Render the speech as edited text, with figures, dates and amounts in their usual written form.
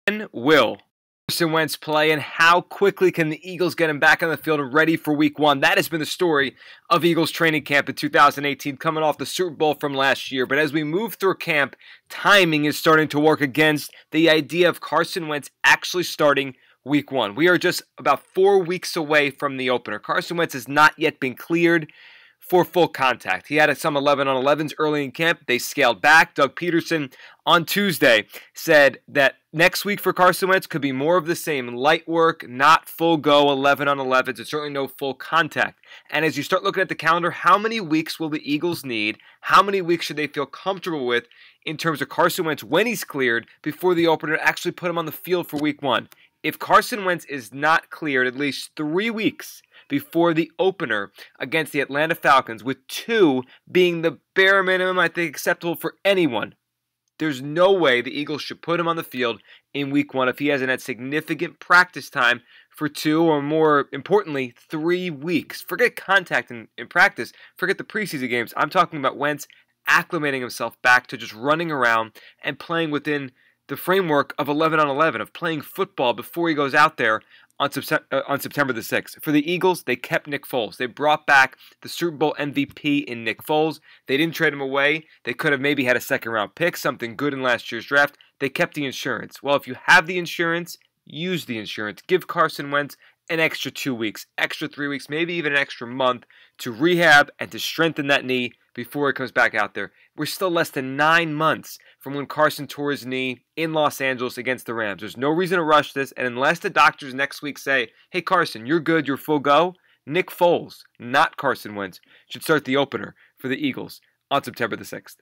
When will Carson Wentz play, and how quickly can the Eagles get him back on the field and ready for Week 1? That has been the story of Eagles training camp in 2018, coming off the Super Bowl from last year. But as we move through camp, timing is starting to work against the idea of Carson Wentz actually starting Week 1. We are just about 4 weeks away from the opener. Carson Wentz has not yet been cleared for full contact. He had some 11-on-11s early in camp. They scaled back. Doug Peterson on Tuesday said that next week for Carson Wentz could be more of the same. Light work, not full go 11-on-11s, and certainly no full contact. And as you start looking at the calendar, how many weeks will the Eagles need? How many weeks should they feel comfortable with in terms of Carson Wentz when he's cleared before the opener to actually put him on the field for Week 1? If Carson Wentz is not cleared at least 3 weeks before the opener against the Atlanta Falcons, with 2 being the bare minimum I think acceptable for anyone, there's no way the Eagles should put him on the field in Week 1 if he hasn't had significant practice time for 2 or more importantly 3 weeks. Forget contact in practice, forget the preseason games. I'm talking about Wentz acclimating himself back to just running around and playing within the framework of 11-on-11, of playing football before he goes out there on September the 6th. For the Eagles, they kept Nick Foles. They brought back the Super Bowl MVP in Nick Foles. They didn't trade him away. They could have maybe had a second-round pick, something good in last year's draft. They kept the insurance. Well, if you have the insurance, use the insurance. Give Carson Wentz an extra 2 weeks, extra 3 weeks, maybe even an extra month to rehab and to strengthen that knee before he comes back out there. We're still less than 9 months from when Carson tore his knee in Los Angeles against the Rams. There's no reason to rush this, and unless the doctors next week say, hey Carson, you're good, you're full go, Nick Foles, not Carson Wentz, should start the opener for the Eagles on September the 6th.